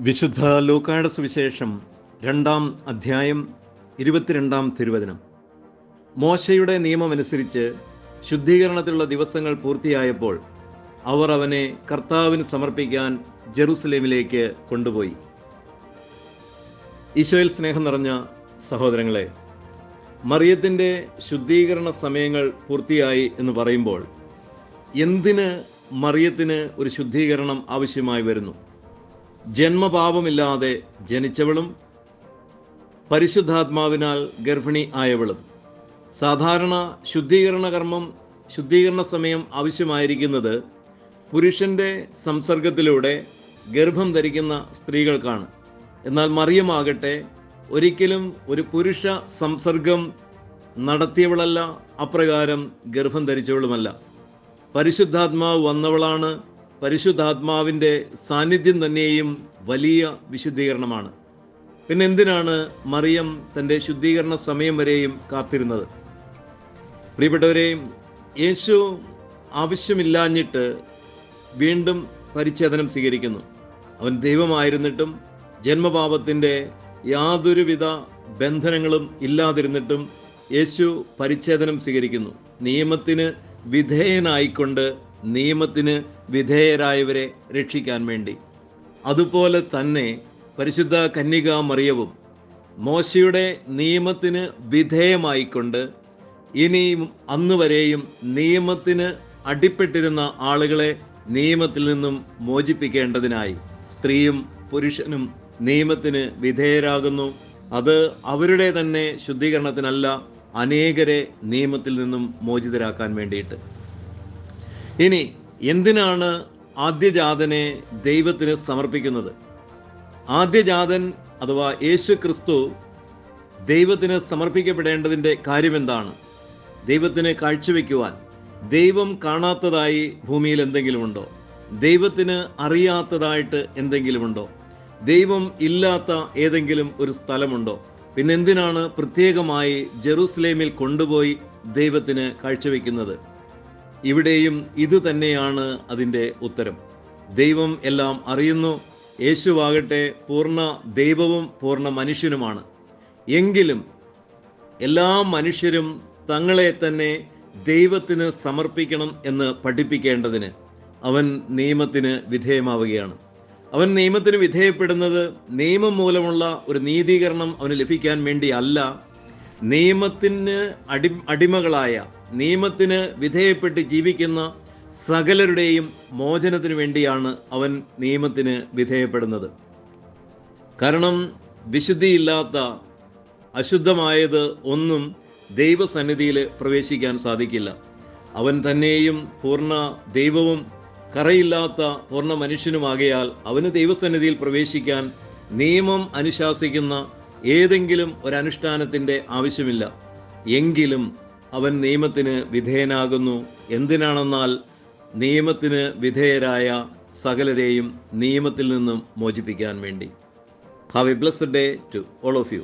വിശുദ്ധ ലൂക്കായുടെ സുവിശേഷം 2-ാം അധ്യായം 22-ാം തിരുവചനം. മോശയുടെ നിയമമനുസരിച്ച് ശുദ്ധീകരണത്തിലുള്ള ദിവസങ്ങൾ പൂർത്തിയായപ്പോൾ അവർ അവനെ കർത്താവിന് സമർപ്പിക്കാൻ ജെറുസലേമിലേക്ക് കൊണ്ടുപോയി. ഈശോയിൽ സ്നേഹം നിറഞ്ഞ സഹോദരങ്ങളെ, മറിയത്തിൻ്റെ ശുദ്ധീകരണ സമയങ്ങൾ പൂർത്തിയായി എന്ന് പറയുമ്പോൾ എന്തിന് മറിയത്തിന് ഒരു ശുദ്ധീകരണം ആവശ്യമായി വരുന്നു? ജന്മപാപമില്ലാതെ ജനിച്ചവളും പരിശുദ്ധാത്മാവിനാൽ ഗർഭിണി ആയവളും. സാധാരണ ശുദ്ധീകരണ സമയം ആവശ്യമായിരിക്കുന്നത് പുരുഷൻ്റെ സംസർഗത്തിലൂടെ ഗർഭം ധരിക്കുന്ന സ്ത്രീകൾക്കാണ്. എന്നാൽ മറിയമാകട്ടെ ഒരിക്കലും ഒരു പുരുഷ സംസർഗം നടത്തിയവളല്ല, അപ്രകാരം ഗർഭം ധരിച്ചവളുമല്ല. പരിശുദ്ധാത്മാവ് വന്നവളാണ്. പരിശുദ്ധാത്മാവിൻ്റെ സാന്നിധ്യം തന്നെയും വലിയ വിശുദ്ധീകരണമാണ്. പിന്നെ എന്തിനാണ് മറിയം തൻ്റെ ശുദ്ധീകരണ സമയം വരെയും കാത്തിരുന്നത്? പ്രിയപ്പെട്ടവരെയും, യേശു ആവശ്യമില്ലാഞ്ഞിട്ട് വീണ്ടും പരിച്ഛേദനം സ്വീകരിക്കുന്നു. അവൻ ദൈവമായിരുന്നിട്ടും ജന്മപാപത്തിൻ്റെ യാതൊരുവിധ ബന്ധനങ്ങളും ഇല്ലാതിരുന്നിട്ടും യേശു പരിച്ഛേദനം സ്വീകരിക്കുന്നു. നിയമത്തിന് വിധേയനായിക്കൊണ്ട് നിയമത്തിന് വിധേയരായവരെ രക്ഷിക്കാൻ വേണ്ടി. അതുപോലെ തന്നെ പരിശുദ്ധ കന്യക മറിയവും മോശയുടെ നിയമത്തിന് വിധേയമായിക്കൊണ്ട് ഇനിയും അന്നുവരെയും നിയമത്തിന് അടിപ്പെട്ടിരുന്ന ആളുകളെ നിയമത്തിൽ നിന്നും മോചിപ്പിക്കേണ്ടതിനായി സ്ത്രീയും പുരുഷനും നിയമത്തിന് വിധേയരാകുന്നു. അത് അവരുടെ തന്നെ ശുദ്ധീകരണത്തിനല്ല, അനേകരെ നിയമത്തിൽ നിന്നും മോചിതരാക്കാൻ വേണ്ടിയിട്ട്. ഇനി എന്തിനാണ് ആദ്യജാതനെ ദൈവത്തിന് സമർപ്പിക്കുന്നത്? ആദ്യജാതൻ അഥവാ യേശു ക്രിസ്തു ദൈവത്തിന് സമർപ്പിക്കപ്പെടേണ്ടതിൻ്റെ കാര്യമെന്താണ്? ദൈവത്തിന് കാഴ്ചവെക്കുവാൻ ദൈവം കാണാത്തതായി ഭൂമിയിൽ എന്തെങ്കിലുമുണ്ടോ? ദൈവത്തിന് അറിയാത്തതായിട്ട് എന്തെങ്കിലുമുണ്ടോ? ദൈവം ഇല്ലാത്ത ഏതെങ്കിലും ഒരു സ്ഥലമുണ്ടോ? പിന്നെന്തിനാണ് പ്രത്യേകമായി ജെറുസലേമിൽ കൊണ്ടുപോയി ദൈവത്തിന് കാഴ്ചവെക്കുന്നത്? ഇവിടെയും ഇത് തന്നെയാണ് അതിൻ്റെ ഉത്തരം. ദൈവം എല്ലാം അറിയുന്നു. യേശുവാകട്ടെ പൂർണ്ണ ദൈവവും പൂർണ്ണ മനുഷ്യനുമാണ്. എങ്കിലും എല്ലാ മനുഷ്യരും തങ്ങളെ തന്നെ ദൈവത്തിന് സമർപ്പിക്കണം എന്ന് പഠിപ്പിക്കേണ്ടതിന് അവൻ നിയമത്തിന് വിധേയമാവുകയാണ്. അവൻ നിയമത്തിന് വിധേയപ്പെടുന്നത് നിയമം മൂലമുള്ള ഒരു നീതീകരണം അവന് ലഭിക്കാൻ വേണ്ടി അല്ല. നിയമത്തിന് അടിമകളായ, നിയമത്തിന് വിധേയപ്പെട്ട് ജീവിക്കുന്ന സകലരുടെയും മോചനത്തിന് വേണ്ടിയാണ് അവൻ നിയമത്തിന് വിധേയപ്പെടുന്നത്. കാരണം വിശുദ്ധിയില്ലാത്ത, അശുദ്ധമായത് ഒന്നും ദൈവസന്നിധിയിൽ പ്രവേശിക്കാൻ സാധിക്കില്ല. അവൻ തന്നെയും പൂർണ്ണ ദൈവവും കറയില്ലാത്ത പൂർണ്ണ മനുഷ്യനുമാകയാൽ അവന് ദൈവസന്നിധിയിൽ പ്രവേശിക്കാൻ നിയമം അനുശാസിക്കുന്ന ഏതെങ്കിലും ഒരനുഷ്ഠാനത്തിൻ്റെ ആവശ്യമില്ല. എങ്കിലും അവൻ നിയമത്തിന് വിധേയനാകുന്നു. എന്തിനാണെന്നാൽ നിയമത്തിന് വിധേയരായ സകലരെയും നിയമത്തിൽ നിന്നും മോചിപ്പിക്കാൻ വേണ്ടി. Have a blessed day to all of U.